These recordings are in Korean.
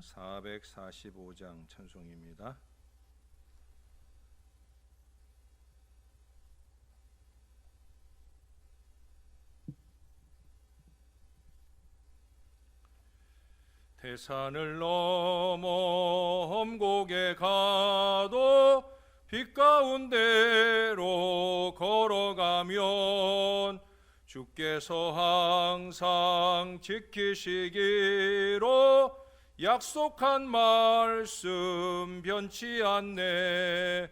445장 찬송입니다. 태산을 넘어 험곡에 가도 빛 가운데로 걸어가면 주께서 항상 지키시기로 약속한 말씀 변치 않네.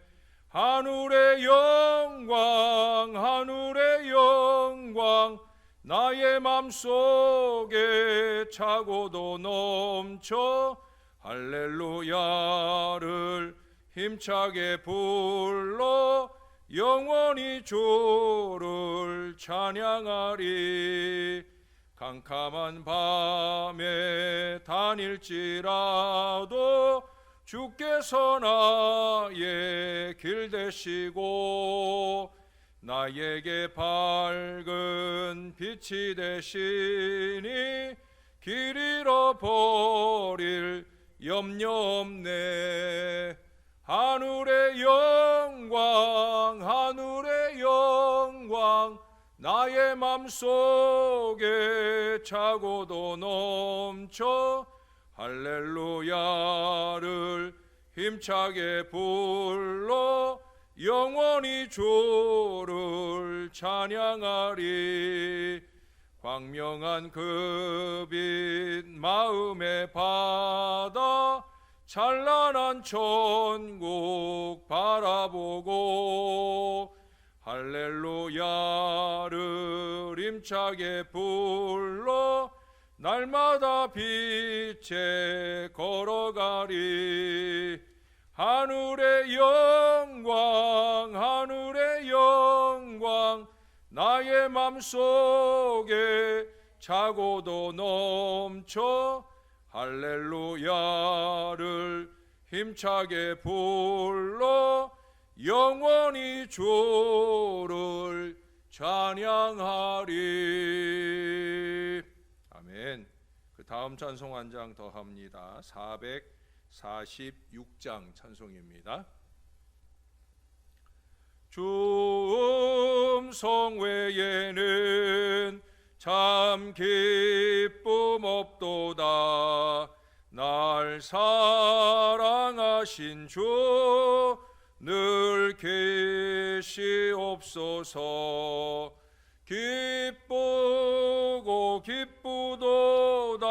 하늘의 영광 하늘의 영광 나의 맘속에 차고도 넘쳐 할렐루야를 힘차게 불러 영원히 주를 찬양하리. 캄캄한 밤에 다닐지라도 주께서 나의 길 되시고 나에게 밝은 빛이 되시니 길 잃어버릴 염려 없네. 하늘의 영광 하늘의 영광 나의 맘속에 차고도 넘쳐 할렐루야를 힘차게 불러 영원히 주를 찬양하리. 광명한 그 빛 마음의 바다 찬란한 천국 바라보고 할렐루야를 힘차게 불러 날마다 빛에 걸어가리. 하늘의 영광 하늘의 영광 나의 맘속에 차고도 넘쳐 할렐루야를 힘차게 불러 영원히 주를 찬양하리. 아멘. 그 다음 찬송 한 장 더 합니다. 446장 찬송입니다. 주 음성 외에는 참 기쁨 없도다. 날 사랑하신 주 늘 계시옵소서. 기쁘고 기쁘도다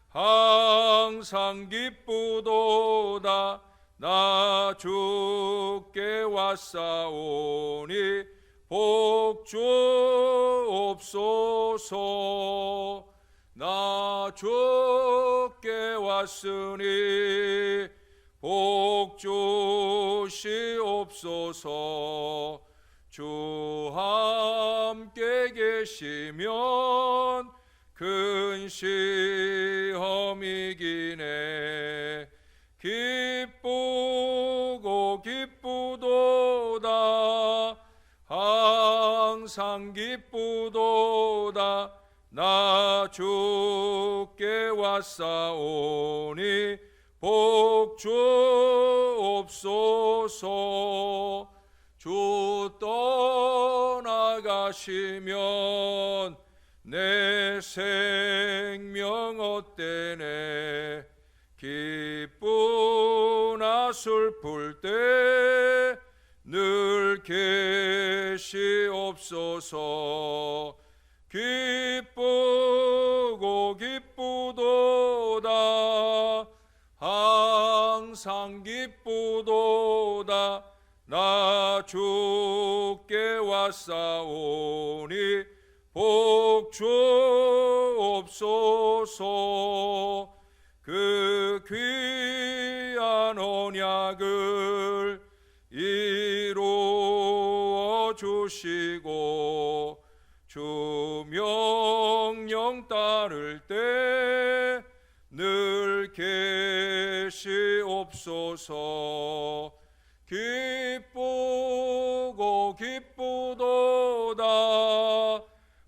항상 기쁘도다. 나 주께 왔사오니 복 주옵소서. 나 주께 왔으니 복 주시옵소서. 주 함께 계시면 큰 시험 이기네. 기쁘고 기쁘도다 항상 기쁘도다. 나 주께 왔사오니 복 주옵소서. 주 떠나가시면 내 생명 헛되네. 기쁘나 슬플 때 늘 계시옵소서. 기쁘고 기쁘도다 항상 기쁘도다. 나 주께 왔사오니 복 주옵소서. 그 귀한 언약을 이루어 주시고 주 명령 따를 때 늘 계시옵소서. 기쁘고 기쁘도다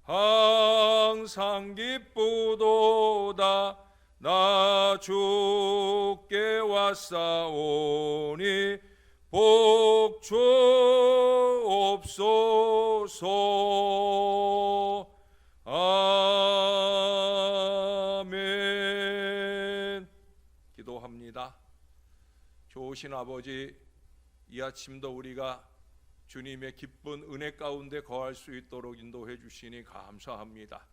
항상 기쁘도다. 받사오니 복 주옵소서. 아멘. 기도합니다. 좋으신 아버지, 이 아침도 우리가 주님의 기쁜 은혜 가운데 거할 수 있도록 인도해 주시니 감사합니다.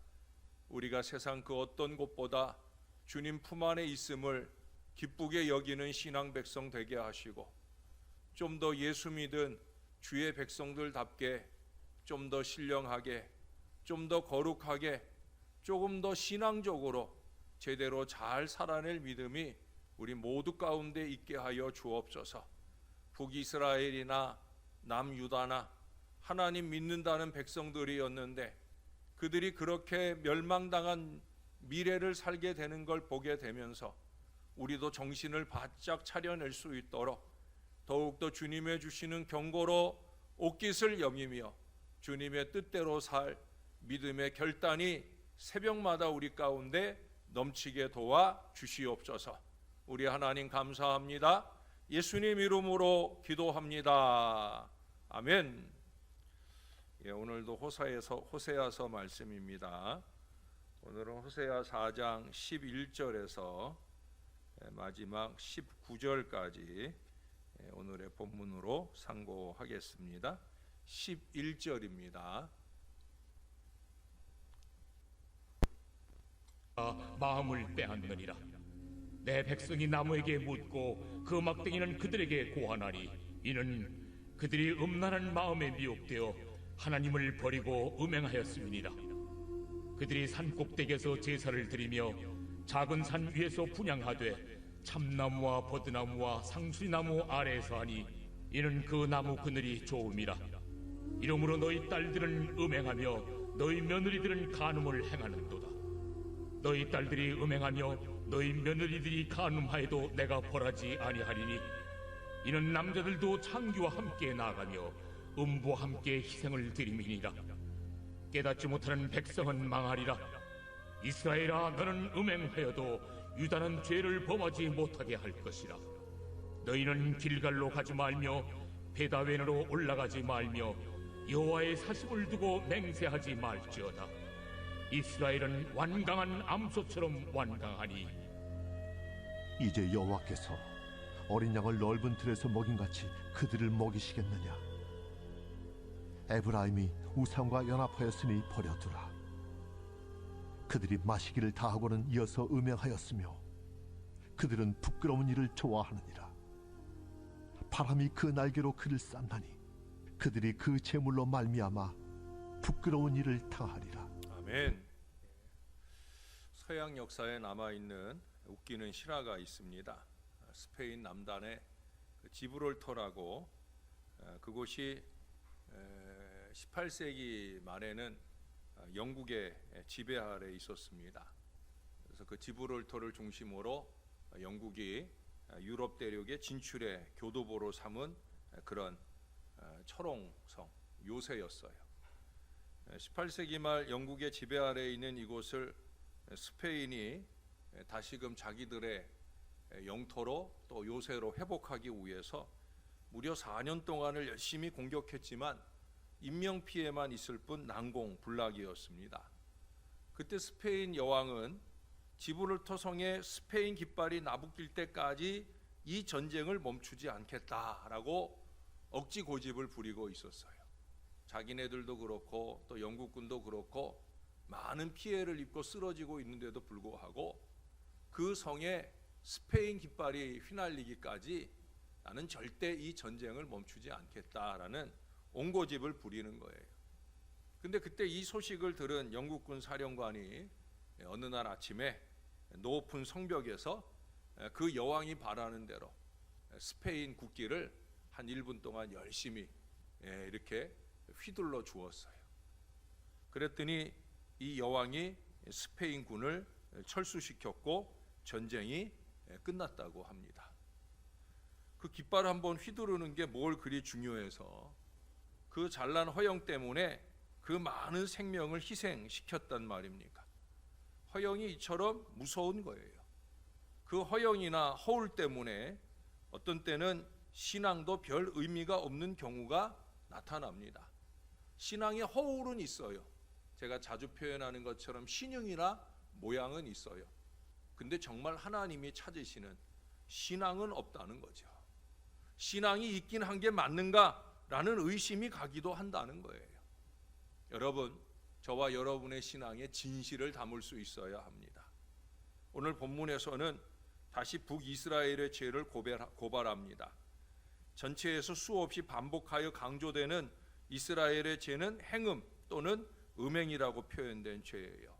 우리가 세상 그 어떤 곳보다 주님 품 안에 있음을 기쁘게 여기는 신앙 백성 되게 하시고, 좀 더 예수 믿은 주의 백성들답게 좀 더 신령하게, 좀 더 거룩하게, 조금 더 신앙적으로 제대로 잘 살아낼 믿음이 우리 모두 가운데 있게 하여 주옵소서. 북이스라엘이나 남유다나 하나님 믿는다는 백성들이었는데 그들이 그렇게 멸망당한 미래를 살게 되는 걸 보게 되면서 우리도 정신을 바짝 차려낼 수 있도록 더욱더 주님의 주시는 경고로 옷깃을 여미며 주님의 뜻대로 살 믿음의 결단이 새벽마다 우리 가운데 넘치게 도와 주시옵소서. 우리 하나님 감사합니다. 예수님 이름으로 기도합니다. 아멘. 오늘도 호세아서 말씀입니다. 오늘은 호세아 4장 11절에서 마지막 19절까지 오늘의 본문으로 상고하겠습니다. 11절입니다. 마음을 빼앗느니라. 내 백성이 나무에게 묻고 그 막대기는 그들에게 고하나니 이는 그들이 음란한 마음에 미혹되어 하나님을 버리고 음행하였음이니라. 그들이 산 꼭대기에서 제사를 드리며 작은 산 위에서 분향하되 참나무와 버드나무와 상수리나무 아래에서 하니 이는 그 나무 그늘이 좋음이라. 이러므로 너희 딸들은 음행하며 너희 며느리들은 간음을 행하는도다. 너희 딸들이 음행하며 너희 며느리들이 간음하여도 내가 벌하지 아니하리니 이는 남자들도 창기와 함께 나아가며 음부와 함께 희생을 드림이니라. 깨닫지 못하는 백성은 망하리라. 이스라엘아, 너는 음행하여도 유다는 죄를 범하지 못하게 할 것이라. 너희는 길갈로 가지 말며 베다웬으로 올라가지 말며 여호와의 사십을 두고 맹세하지 말지어다. 이스라엘은 완강한 암소처럼 완강하니 이제 여호와께서 어린 양을 넓은 틀에서 먹인같이 그들을 먹이시겠느냐. 에브라임이 우상과 연합하였으니 버려두라. 그들이 마시기를 다하고는 이어서 음행하였으며 그들은 부끄러운 일을 좋아하느니라. 바람이 그 날개로 그를 쌌나니 그들이 그 재물로 말미암아 부끄러운 일을 당하리라. 아멘. 서양 역사에 남아있는 웃기는 실화가 있습니다. 스페인 남단의 지브롤터라고, 그곳이 18세기 말에는 영국의 지배 아래 있었습니다. 그래서 그 지브롤터를 중심으로 영국이 유럽 대륙의 진출의 교도보로 삼은 그런 철옹성 요새였어요. 18세기 말 영국의 지배 아래에 있는 이곳을 스페인이 다시금 자기들의 영토로 또 요새로 회복하기 위해서 무려 4년 동안을 열심히 공격했지만 인명피해만 있을 뿐 난공불락이었습니다. 그때 스페인 여왕은 지브롤터 성에 스페인 깃발이 나부낄 때까지 이 전쟁을 멈추지 않겠다라고 억지 고집을 부리고 있었어요. 자기네들도 그렇고 또 영국군도 그렇고 많은 피해를 입고 쓰러지고 있는데도 불구하고 그 성에 스페인 깃발이 휘날리기까지 나는 절대 이 전쟁을 멈추지 않겠다라는 옹고집을 부리는 거예요. 근데 그때 이 소식을 들은 영국군 사령관이 어느 날 아침에 높은 성벽에서 그 여왕이 바라는 대로 스페인 국기를 한 1분 동안 열심히 이렇게 휘둘러 주었어요. 그랬더니 이 여왕이 스페인 군을 철수시켰고 전쟁이 끝났다고 합니다. 그 깃발을 한번 휘두르는 게 뭘 그리 중요해서 그 잘난 허영 때문에 그 많은 생명을 희생시켰단 말입니까? 허영이 이처럼 무서운 거예요. 그 허영이나 허울 때문에 어떤 때는 신앙도 별 의미가 없는 경우가 나타납니다. 신앙의 허울은 있어요. 제가 자주 표현하는 것처럼 신용이나 모양은 있어요. 근데 정말 하나님이 찾으시는 신앙은 없다는 거죠. 신앙이 있긴 한 게 맞는가라는 의심이 가기도 한다는 거예요. 여러분, 저와 여러분의 신앙에 진실을 담을 수 있어야 합니다. 오늘 본문에서는 다시 북이스라엘의 죄를 고발합니다. 전체에서 수없이 반복하여 강조되는 이스라엘의 죄는 행음 또는 음행이라고 표현된 죄예요.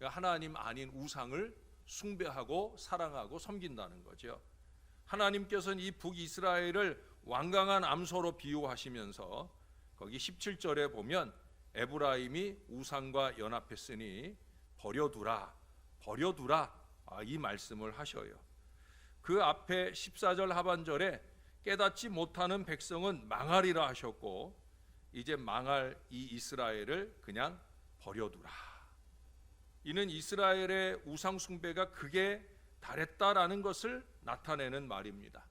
하나님 아닌 우상을 숭배하고 사랑하고 섬긴다는 거죠. 하나님께서는 이 북이스라엘을 완강한 암소로 비유하시면서 거기 17절에 보면 에브라임이 우상과 연합했으니 버려두라 이 말씀을 하셔요. 그 앞에 14절 하반절에 깨닫지 못하는 백성은 망하리라 하셨고, 이제 망할 이 이스라엘을 그냥 버려두라. 이는 이스라엘의 우상 숭배가 극에 달했다라는 것을 나타내는 말입니다.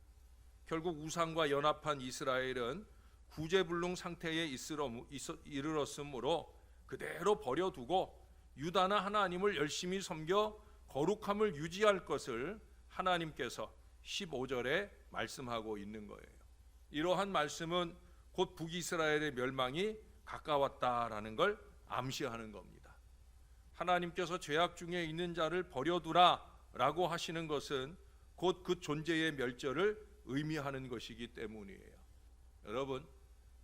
결국 우상과 연합한 이스라엘은 구제불능 상태에 이르렀으므로 그대로 버려두고 유다나 하나님을 열심히 섬겨 거룩함을 유지할 것을 하나님께서 15절에 말씀하고 있는 거예요. 이러한 말씀은 곧 북이스라엘의 멸망이 가까웠다라는 걸 암시하는 겁니다. 하나님께서 죄악 중에 있는 자를 버려두라 라고 하시는 것은 곧 그 존재의 멸절을 의미하는 것이기 때문이에요. 여러분,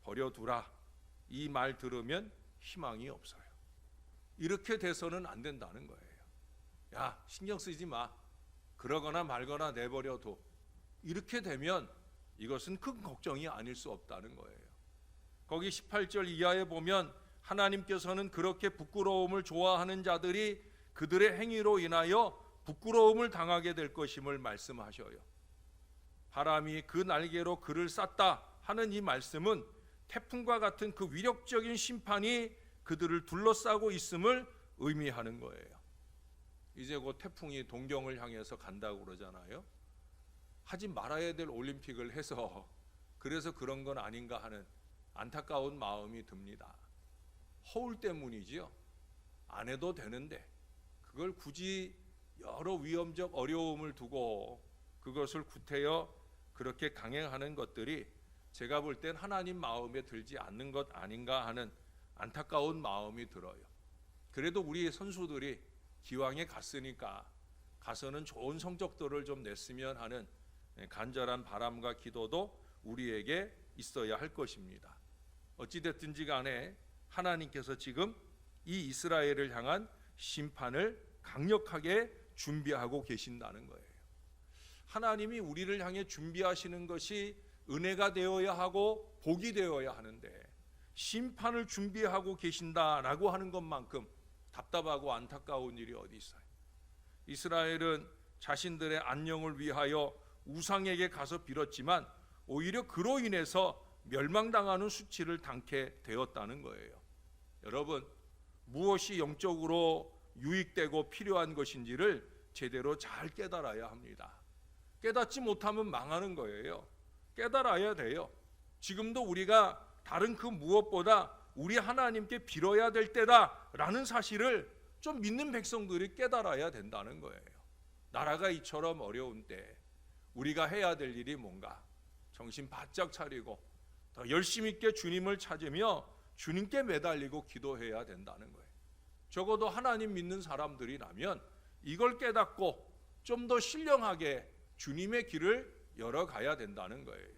버려두라 이 말 들으면 희망이 없어요. 이렇게 돼서는 안 된다는 거예요. 야, 신경 쓰지 마. 그러거나 말거나 내버려둬. 이렇게 되면 이것은 큰 걱정이 아닐 수 없다는 거예요. 거기 18절 이하에 보면 하나님께서는 그렇게 부끄러움을 좋아하는 자들이 그들의 행위로 인하여 부끄러움을 당하게 될 것임을 말씀하셔요. 바람이 그 날개로 그를 쌌다 하는 이 말씀은 태풍과 같은 그 위력적인 심판이 그들을 둘러싸고 있음을 의미하는 거예요. 이제 곧 태풍이 동경을 향해서 간다고 그러잖아요. 하지 말아야 될 올림픽을 해서 그래서 그런 건 아닌가 하는 안타까운 마음이 듭니다. 허울 때문이지요. 안 해도 되는데 그걸 굳이 여러 위험적 어려움을 두고 그것을 구태여 그렇게 강행하는 것들이 제가 볼 땐 하나님 마음에 들지 않는 것 아닌가 하는 안타까운 마음이 들어요. 그래도 우리 선수들이 기왕에 갔으니까 가서는 좋은 성적들을 좀 냈으면 하는 간절한 바람과 기도도 우리에게 있어야 할 것입니다. 어찌됐든지 간에 하나님께서 지금 이 이스라엘을 향한 심판을 강력하게 준비하고 계신다는 거예요. 하나님이 우리를 향해 준비하시는 것이 은혜가 되어야 하고 복이 되어야 하는데 심판을 준비하고 계신다라고 하는 것만큼 답답하고 안타까운 일이 어디 있어요. 이스라엘은 자신들의 안녕을 위하여 우상에게 가서 빌었지만 오히려 그로 인해서 멸망당하는 수치를 당게 되었다는 거예요. 여러분, 무엇이 영적으로 유익되고 필요한 것인지를 제대로 잘 깨달아야 합니다. 깨닫지 못하면 망하는 거예요. 깨달아야 돼요. 지금도 우리가 다른 그 무엇보다 우리 하나님께 빌어야 될 때다라는 사실을 좀 믿는 백성들이 깨달아야 된다는 거예요. 나라가 이처럼 어려운 때 우리가 해야 될 일이 뭔가 정신 바짝 차리고 더 열심히 있게 주님을 찾으며 주님께 매달리고 기도해야 된다는 거예요. 적어도 하나님 믿는 사람들이라면 이걸 깨닫고 좀 더 신령하게 주님의 길을 열어가야 된다는 거예요.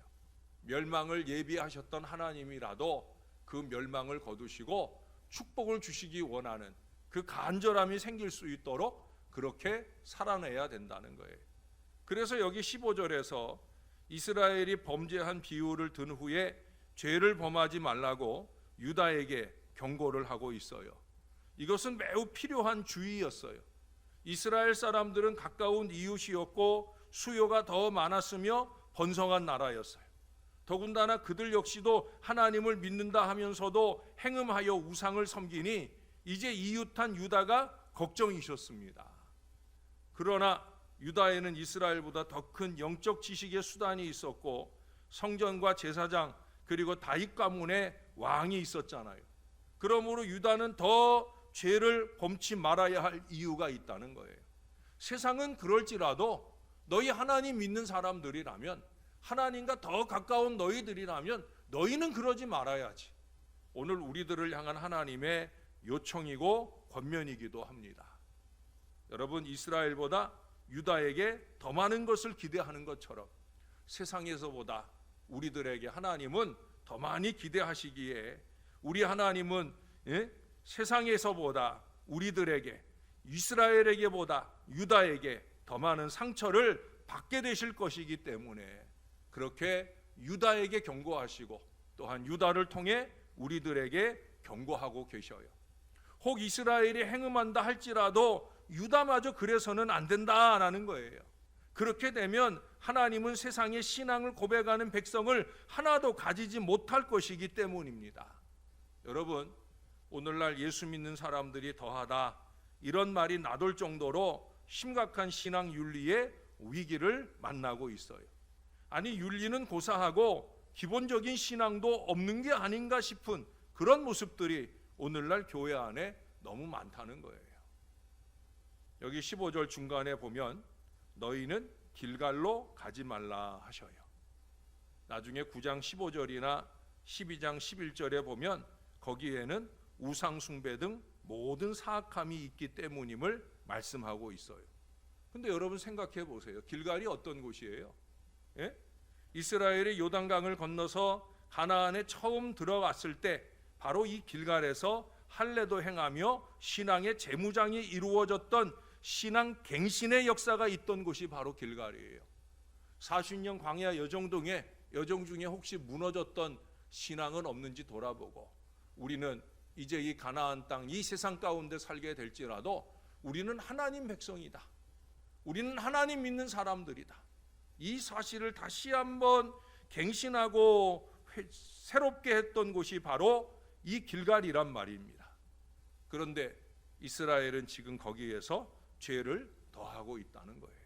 멸망을 예비하셨던 하나님이라도 그 멸망을 거두시고 축복을 주시기 원하는 그 간절함이 생길 수 있도록 그렇게 살아내야 된다는 거예요. 그래서 여기 15절에서 이스라엘이 범죄한 비유를 든 후에 죄를 범하지 말라고 유다에게 경고를 하고 있어요. 이것은 매우 필요한 주의였어요. 이스라엘 사람들은 가까운 이웃이었고 수요가 더 많았으며 번성한 나라였어요. 더군다나 그들 역시도 하나님을 믿는다 하면서도 행음하여 우상을 섬기니 이제 이웃한 유다가 걱정이셨습니다. 그러나 유다에는 이스라엘보다 더 큰 영적 지식의 수단이 있었고 성전과 제사장 그리고 다윗 가문의 왕이 있었잖아요. 그러므로 유다는 더 죄를 범치 말아야 할 이유가 있다는 거예요. 세상은 그럴지라도 너희 하나님 믿는 사람들이라면, 하나님과 더 가까운 너희들이라면 너희는 그러지 말아야지. 오늘 우리들을 향한 하나님의 요청이고 권면이기도 합니다. 여러분, 이스라엘보다 유다에게 더 많은 것을 기대하는 것처럼 세상에서보다 우리들에게 하나님은 더 많이 기대하시기에 우리 하나님은 세상에서보다 우리들에게, 이스라엘에게보다 유다에게 더 많은 상처를 받게 되실 것이기 때문에 그렇게 유다에게 경고하시고 또한 유다를 통해 우리들에게 경고하고 계셔요. 혹 이스라엘이 행음한다 할지라도 유다마저 그래서는 안 된다라는 거예요. 그렇게 되면 하나님은 세상의 신앙을 고백하는 백성을 하나도 가지지 못할 것이기 때문입니다. 여러분, 오늘날 예수 믿는 사람들이 더하다 이런 말이 나돌 정도로 심각한 신앙 윤리의 위기를 만나고 있어요. 아니, 윤리는 고사하고 기본적인 신앙도 없는 게 아닌가 싶은 그런 모습들이 오늘날 교회 안에 너무 많다는 거예요. 여기 15절 중간에 보면 너희는 길갈로 가지 말라 하셔요. 나중에 9장 15절이나 12장 11절에 보면 거기에는 우상 숭배 등 모든 사악함이 있기 때문임을 말씀하고 있어요. 근데 여러분 생각해 보세요. 길갈이 어떤 곳이에요? 예? 이스라엘이 요단강을 건너서 가나안에 처음 들어갔을 때 바로 이 길갈에서 할례도 행하며 신앙의 재무장이 이루어졌던 신앙 갱신의 역사가 있던 곳이 바로 길갈이에요. 40년 광야 여정 중에 혹시 무너졌던 신앙은 없는지 돌아보고 우리는 이제 이 가나안 땅, 이 세상 가운데 살게 될지라도 우리는 하나님 백성이다. 우리는 하나님 믿는 사람들이다. 이 사실을 다시 한번 갱신하고 새롭게 했던 곳이 바로 이 길갈이란 말입니다. 그런데 이스라엘은 지금 거기에서 죄를 더하고 있다는 거예요.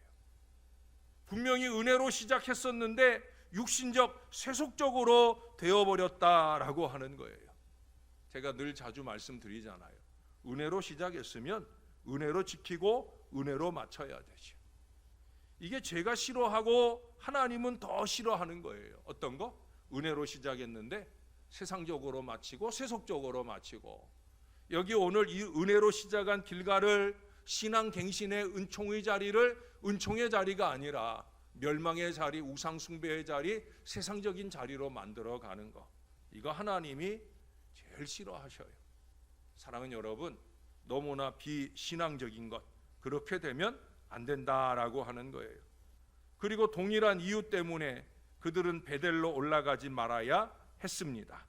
분명히 은혜로 시작했었는데 육신적, 세속적으로 되어버렸다라고 하는 거예요. 제가 늘 자주 말씀드리잖아요. 은혜로 시작했으면 은혜로 지키고 은혜로 마쳐야 되죠. 이게 제가 싫어하고 하나님은 더 싫어하는 거예요. 어떤 거? 은혜로 시작했는데 세상적으로 마치고 세속적으로 마치고, 여기 오늘 이 은혜로 시작한 길갈을 신앙 갱신의 은총의 자리를 은총의 자리가 아니라 멸망의 자리, 우상 숭배의 자리, 세상적인 자리로 만들어 가는 거, 이거 하나님이 제일 싫어하셔요. 사랑하는 여러분, 너무나 비신앙적인 것, 그렇게 되면 안 된다라고 하는 거예요. 그리고 동일한 이유 때문에 그들은 베델로 올라가지 말아야 했습니다.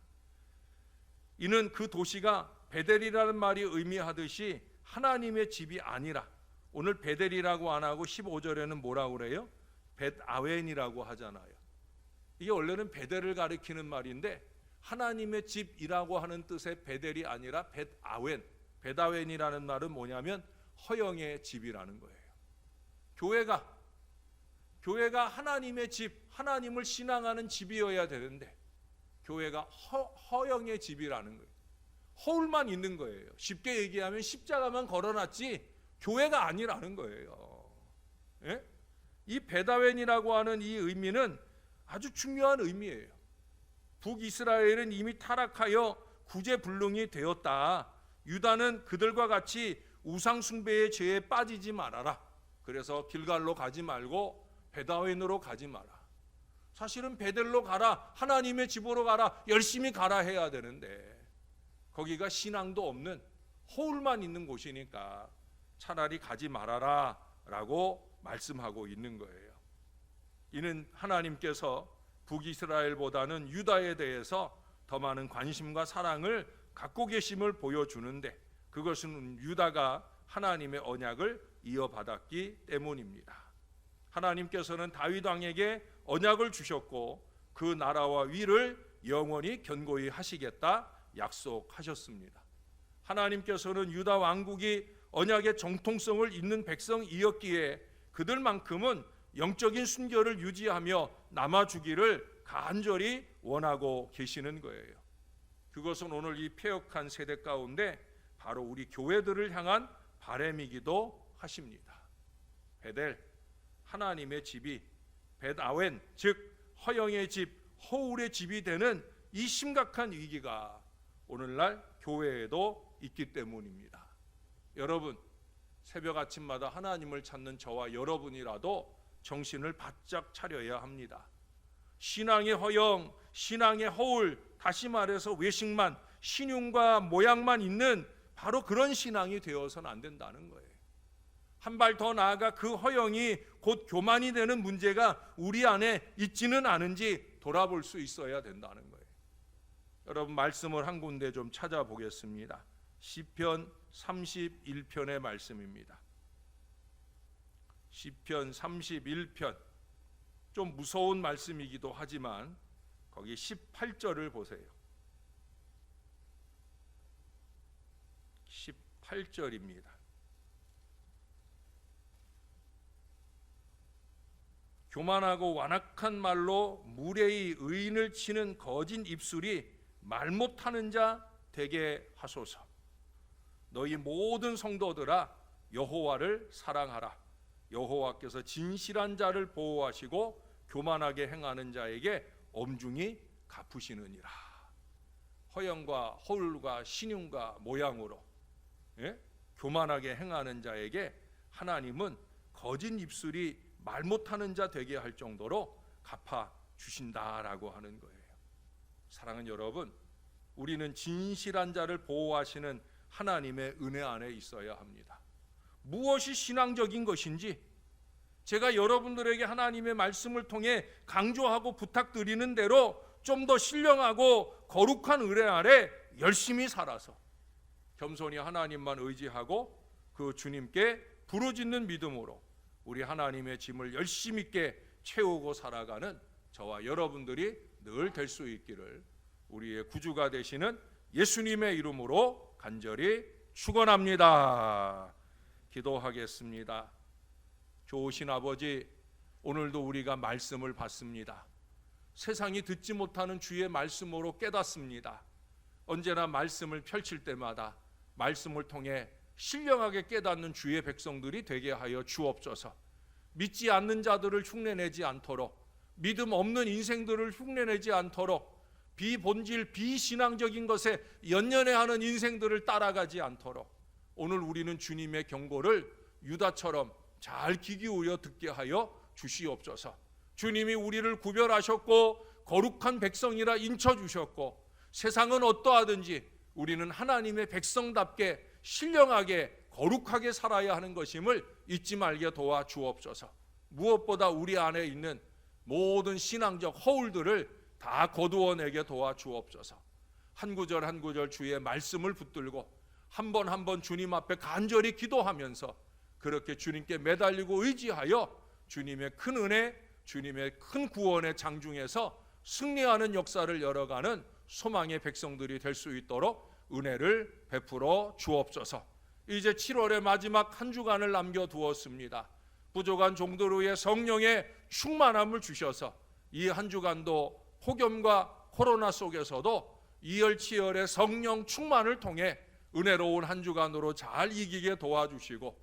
이는 그 도시가 베델이라는 말이 의미하듯이 하나님의 집이 아니라, 오늘 베델이라고 안 하고 15절에는 뭐라고 그래요? 벳아웬이라고 하잖아요. 이게 원래는 베델을 가리키는 말인데 하나님의 집이라고 하는 뜻의 베델이 아니라 벳아웬, 벳아웬이라는 말은 뭐냐면 허영의 집이라는 거예요. 교회가 하나님의 집, 하나님을 신앙하는 집이어야 되는데 교회가 허영의 집이라는 거예요. 허울만 있는 거예요. 쉽게 얘기하면 십자가만 걸어놨지 교회가 아니라는 거예요. 예? 이 벳아웬이라고 하는 이 의미는 아주 중요한 의미예요. 북이스라엘은 이미 타락하여 구제불능이 되었다. 유다는 그들과 같이 우상 숭배의 죄에 빠지지 말아라. 그래서 길갈로 가지 말고 벳아웬으로 가지 마라. 사실은 베델로 가라, 하나님의 집으로 가라, 열심히 가라 해야 되는데 거기가 신앙도 없는 허울만 있는 곳이니까 차라리 가지 말아라 라고 말씀하고 있는 거예요. 이는 하나님께서 북이스라엘보다는 유다에 대해서 더 많은 관심과 사랑을 갖고 계심을 보여주는데, 그것은 유다가 하나님의 언약을 이어받았기 때문입니다. 하나님께서는 다윗 왕에게 언약을 주셨고 그 나라와 위를 영원히 견고히 하시겠다 약속하셨습니다. 하나님께서는 유다 왕국이 언약의 정통성을 잇는 백성이었기에 그들만큼은 영적인 순결을 유지하며 남아주기를 간절히 원하고 계시는 거예요. 그것은 오늘 이 패역한 세대 가운데 바로 우리 교회들을 향한 바람이기도 하십니다. 베델, 하나님의 집이 벳아웬, 즉 허영의 집, 허울의 집이 되는 이 심각한 위기가 오늘날 교회에도 있기 때문입니다. 여러분, 새벽 아침마다 하나님을 찾는 저와 여러분이라도 정신을 바짝 차려야 합니다. 신앙의 허영, 신앙의 허울, 다시 말해서 외식만, 신용과 모양만 있는 바로 그런 신앙이 되어서는 안 된다는 거예요. 한 발 더 나아가 그 허영이 곧 교만이 되는 문제가 우리 안에 있지는 않은지 돌아볼 수 있어야 된다는 거예요. 여러분, 말씀을 한 군데 좀 찾아보겠습니다. 시편 31편의 말씀입니다. 시편 31편, 좀 무서운 말씀이기도 하지만 거기 18절을 보세요. 18절입니다. 교만하고 완악한 말로 무례히 의인을 치는 거짓 입술이 말 못하는 자 되게 하소서. 너희 모든 성도들아, 여호와를 사랑하라. 여호와께서 진실한 자를 보호하시고 교만하게 행하는 자에게 엄중히 갚으시느니라. 허영과 허울과 신용과 모양으로 교만하게 행하는 자에게 하나님은 거짓 입술이 말 못하는 자 되게 할 정도로 갚아 주신다라고 하는 거예요. 사랑하는 여러분, 우리는 진실한 자를 보호하시는 하나님의 은혜 안에 있어야 합니다. 무엇이 신앙적인 것인지 제가 여러분들에게 하나님의 말씀을 통해 강조하고 부탁드리는 대로 좀 더 신령하고 거룩한 은혜 아래 열심히 살아서 겸손히 하나님만 의지하고 그 주님께 부르짖는 믿음으로 우리 하나님의 짐을 열심히 있게 채우고 살아가는 저와 여러분들이 늘 될 수 있기를 우리의 구주가 되시는 예수님의 이름으로 간절히 축원합니다. 기도하겠습니다. 좋으신 아버지, 오늘도 우리가 말씀을 받습니다. 세상이 듣지 못하는 주의 말씀으로 깨닫습니다. 언제나 말씀을 펼칠 때마다 말씀을 통해 신령하게 깨닫는 주의 백성들이 되게 하여 주옵소서. 믿지 않는 자들을 흉내내지 않도록, 믿음 없는 인생들을 흉내내지 않도록, 비본질 비신앙적인 것에 연연해하는 인생들을 따라가지 않도록 오늘 우리는 주님의 경고를 유다처럼 잘 귀 기울여 듣게 하여 주시옵소서. 주님이 우리를 구별하셨고 거룩한 백성이라 인쳐주셨고 세상은 어떠하든지 우리는 하나님의 백성답게 신령하게 거룩하게 살아야 하는 것임을 잊지 말게 도와주옵소서. 무엇보다 우리 안에 있는 모든 신앙적 허울들을 다 거두어내게 도와주옵소서. 한 구절 한 구절 주의 말씀을 붙들고 한 번 한 번 주님 앞에 간절히 기도하면서 그렇게 주님께 매달리고 의지하여 주님의 큰 은혜, 주님의 큰 구원의 장중에서 승리하는 역사를 열어가는 소망의 백성들이 될 수 있도록 은혜를 베풀어 주옵소서. 이제 7월의 마지막 한 주간을 남겨두었습니다. 부족한 종들 위해 성령의 충만함을 주셔서 이 한 주간도 폭염과 코로나 속에서도 이열치열의 성령 충만을 통해 은혜로운 한 주간으로 잘 이기게 도와주시고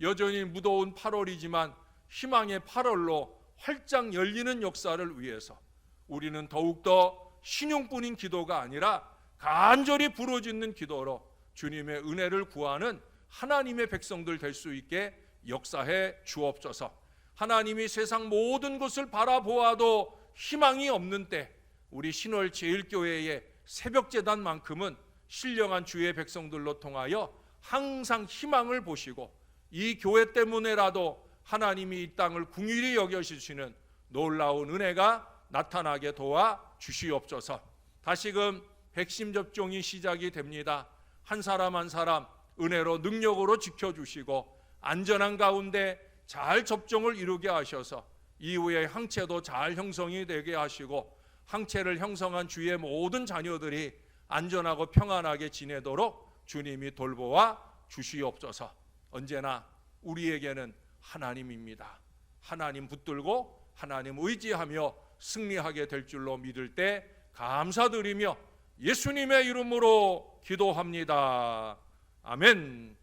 여전히 무더운 8월이지만 희망의 8월로 활짝 열리는 역사를 위해서 우리는 더욱더 신용뿐인 기도가 아니라 간절히 부르짖는 기도로 주님의 은혜를 구하는 하나님의 백성들 될 수 있게 역사해 주옵소서. 하나님이 세상 모든 것을 바라보아도 희망이 없는 때 우리 신월 제일교회의 새벽재단만큼은 신령한 주의 백성들로 통하여 항상 희망을 보시고 이 교회 때문에라도 하나님이 이 땅을 긍휼히 여겨주시는 놀라운 은혜가 나타나게 도와 주시옵소서. 다시금 백신 접종이 시작이 됩니다. 한 사람 한 사람 은혜로 능력으로 지켜주시고 안전한 가운데 잘 접종을 이루게 하셔서 이후에 항체도 잘 형성이 되게 하시고 항체를 형성한 주의 모든 자녀들이 안전하고 평안하게 지내도록 주님이 돌보아 주시옵소서. 언제나 우리에게는 하나님입니다. 하나님 붙들고 하나님 의지하며 승리하게 될 줄로 믿을 때 감사드리며 예수님의 이름으로 기도합니다. 아멘.